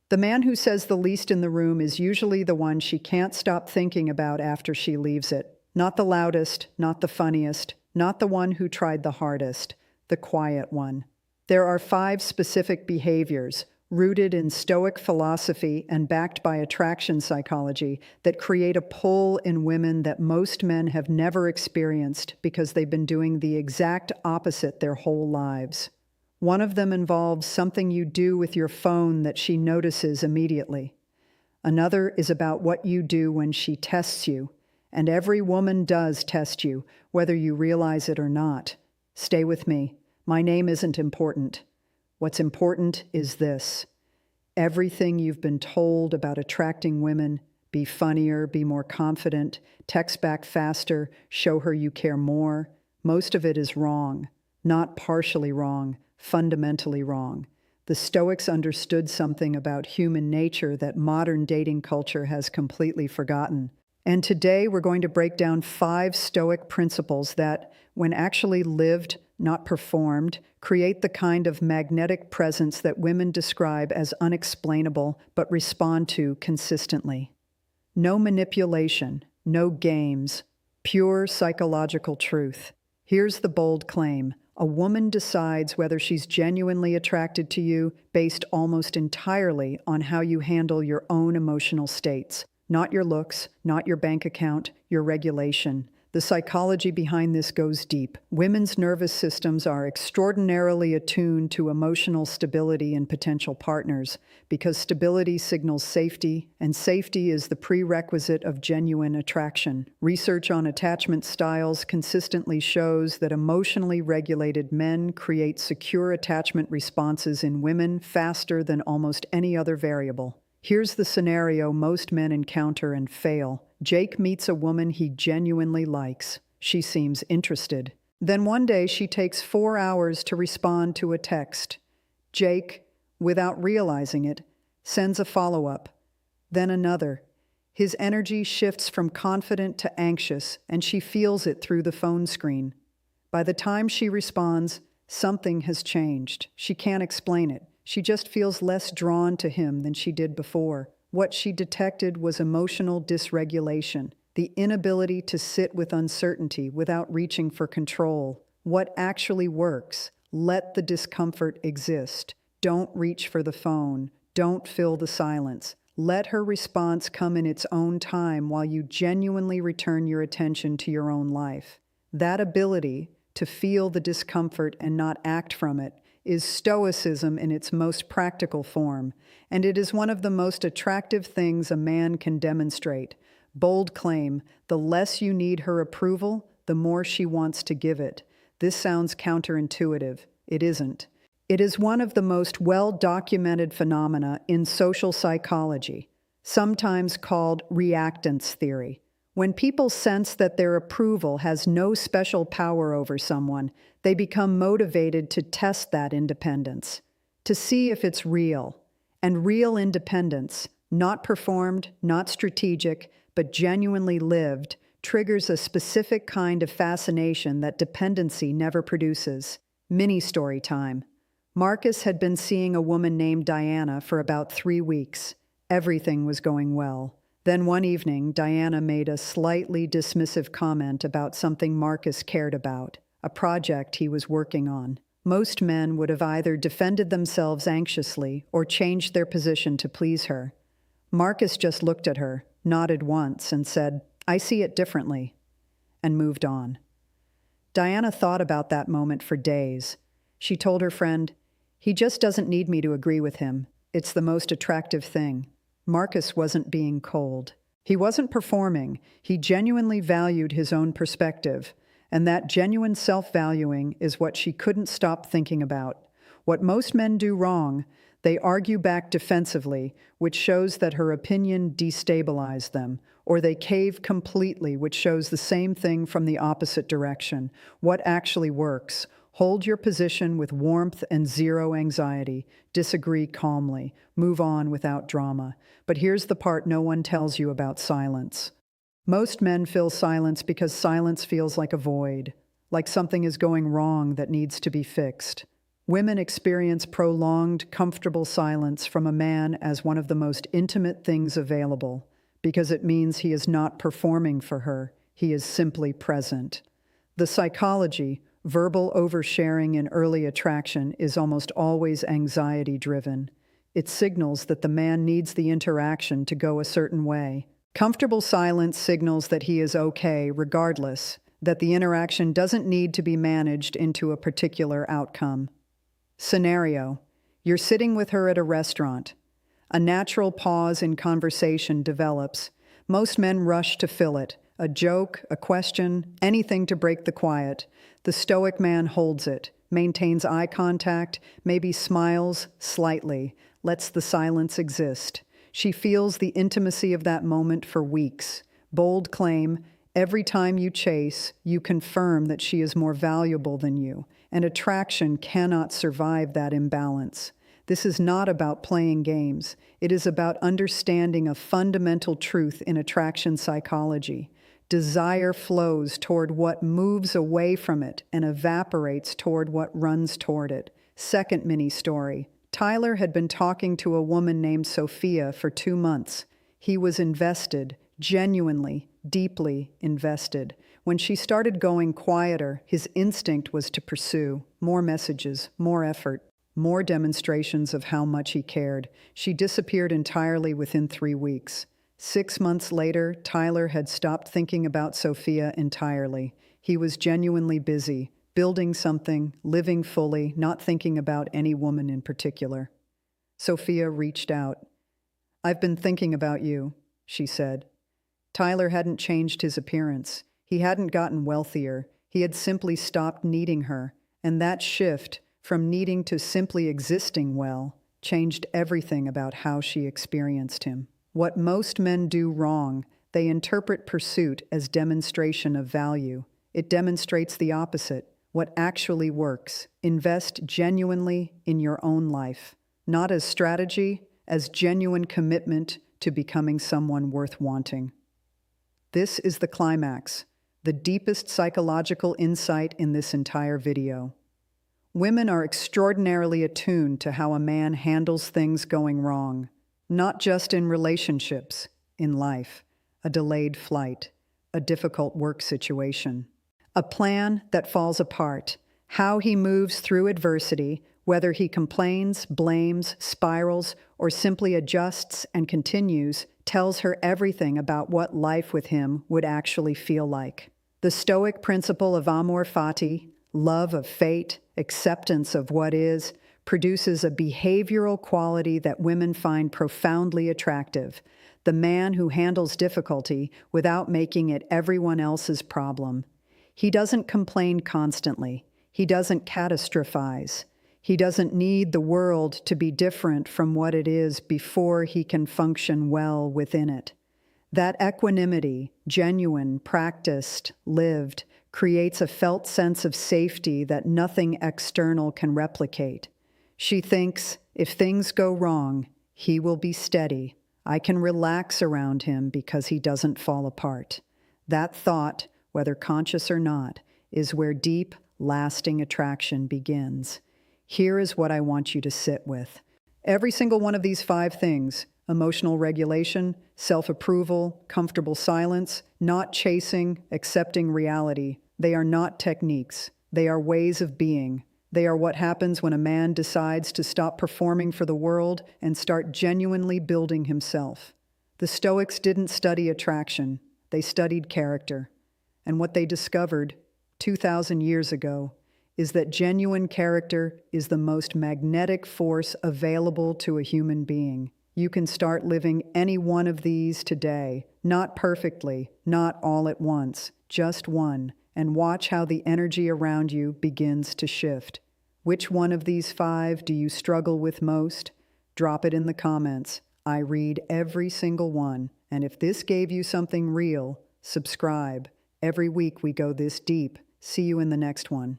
The man who says the least in the room is usually the one she can't stop thinking about after she leaves it. Not the loudest, not the funniest, not the one who tried the hardest, the quiet one. There are 5 specific behaviors, rooted in Stoic philosophy and backed by attraction psychology, that create a pull in women that most men have never experienced because they've been doing the exact opposite their whole lives. One of them involves something you do with your phone that she notices immediately. Another is about what you do when she tests you. And every woman does test you, whether you realize it or not. Stay with me. My name isn't important. What's important is this. Everything you've been told about attracting women, be funnier, be more confident, text back faster, show her you care more, most of it is wrong. Not partially wrong, fundamentally wrong. The Stoics understood something about human nature that modern dating culture has completely forgotten. And today we're going to break down 5 Stoic principles that, when actually lived, not performed, create the kind of magnetic presence that women describe as unexplainable but respond to consistently. No manipulation, no games, pure psychological truth. Here's the bold claim. A woman decides whether she's genuinely attracted to you based almost entirely on how you handle your own emotional states. Not your looks, not your bank account, your regulation. The psychology behind this goes deep. Women's nervous systems are extraordinarily attuned to emotional stability in potential partners because stability signals safety, and safety is the prerequisite of genuine attraction. Research on attachment styles consistently shows that emotionally regulated men create secure attachment responses in women faster than almost any other variable. Here's the scenario most men encounter and fail. Jake meets a woman he genuinely likes. She seems interested. Then one day she takes 4 hours to respond to a text. Jake, without realizing it, sends a follow-up. Then another. His energy shifts from confident to anxious, and she feels it through the phone screen. By the time she responds, something has changed. She can't explain it. She just feels less drawn to him than she did before. What she detected was emotional dysregulation, the inability to sit with uncertainty without reaching for control. What actually works? Let the discomfort exist. Don't reach for the phone. Don't fill the silence. Let her response come in its own time while you genuinely return your attention to your own life. That ability to feel the discomfort and not act from it is Stoicism in its most practical form, and it is one of the most attractive things a man can demonstrate. Bold claim, the less you need her approval, the more she wants to give it. This sounds counterintuitive. It isn't. It is one of the most well-documented phenomena in social psychology, sometimes called reactance theory. When people sense that their approval has no special power over someone, they become motivated to test that independence, to see if it's real. And real independence, not performed, not strategic, but genuinely lived, triggers a specific kind of fascination that dependency never produces. Mini-story time. Marcus had been seeing a woman named Diana for about 3 weeks. Everything was going well. Then one evening, Diana made a slightly dismissive comment about something Marcus cared about, a project he was working on. Most men would have either defended themselves anxiously or changed their position to please her. Marcus just looked at her, nodded once, and said, "I see it differently," and moved on. Diana thought about that moment for days. She told her friend, "He just doesn't need me to agree with him. It's the most attractive thing." Marcus wasn't being cold. He wasn't performing. He genuinely valued his own perspective, and that genuine self-valuing is what she couldn't stop thinking about. What most men do wrong, they argue back defensively, which shows that her opinion destabilized them, or they cave completely, which shows the same thing from the opposite direction. What actually works? Hold your position with warmth and zero anxiety. Disagree calmly. Move on without drama. But here's the part no one tells you about silence. Most men fill silence because silence feels like a void, like something is going wrong that needs to be fixed. Women experience prolonged, comfortable silence from a man as one of the most intimate things available because it means he is not performing for her, he is simply present. The psychology, verbal oversharing in early attraction, is almost always anxiety-driven. It signals that the man needs the interaction to go a certain way. Comfortable silence signals that he is okay regardless, that the interaction doesn't need to be managed into a particular outcome. Scenario: you're sitting with her at a restaurant. A natural pause in conversation develops. Most men rush to fill it. A joke, a question, anything to break the quiet. The Stoic man holds it, maintains eye contact, maybe smiles slightly, lets the silence exist. She feels the intimacy of that moment for weeks. Bold claim: every time you chase, you confirm that she is more valuable than you, and attraction cannot survive that imbalance. This is not about playing games. It is about understanding a fundamental truth in attraction psychology. Desire flows toward what moves away from it and evaporates toward what runs toward it. Second mini story. Tyler had been talking to a woman named Sophia for 2 months. He was invested, genuinely, deeply invested. When she started going quieter, his instinct was to pursue more messages, more effort, more demonstrations of how much he cared. She disappeared entirely within 3 weeks. 6 months later, Tyler had stopped thinking about Sophia entirely. He was genuinely busy, building something, living fully, not thinking about any woman in particular. Sophia reached out. "I've been thinking about you," she said. Tyler hadn't changed his appearance. He hadn't gotten wealthier. He had simply stopped needing her. And that shift, from needing to simply existing well, changed everything about how she experienced him. What most men do wrong, they interpret pursuit as demonstration of value. It demonstrates the opposite. What actually works: invest genuinely in your own life, not as strategy, as genuine commitment to becoming someone worth wanting. This is the climax, the deepest psychological insight in this entire video. Women are extraordinarily attuned to how a man handles things going wrong, not just in relationships, in life, a delayed flight, a difficult work situation, a plan that falls apart, how he moves through adversity, whether he complains, blames, spirals, or simply adjusts and continues, tells her everything about what life with him would actually feel like. The Stoic principle of amor fati, love of fate, acceptance of what is, produces a behavioral quality that women find profoundly attractive. The man who handles difficulty without making it everyone else's problem. He doesn't complain constantly. He doesn't catastrophize. He doesn't need the world to be different from what it is before he can function well within it. That equanimity, genuine, practiced, lived, creates a felt sense of safety that nothing external can replicate. She thinks, if things go wrong, he will be steady. I can relax around him because he doesn't fall apart. That thought, whether conscious or not, is where deep, lasting attraction begins. Here is what I want you to sit with. Every single one of these 5 things: emotional regulation, self-approval, comfortable silence, not chasing, accepting reality. They are not techniques. They are ways of being. They are what happens when a man decides to stop performing for the world and start genuinely building himself. The Stoics didn't study attraction. They studied character. And what they discovered 2,000 years ago is that genuine character is the most magnetic force available to a human being. You can start living any one of these today, not perfectly, not all at once, just one, and watch how the energy around you begins to shift. Which one of these 5 do you struggle with most? Drop it in the comments. I read every single one, and if this gave you something real, subscribe. Every week we go this deep. See you in the next one.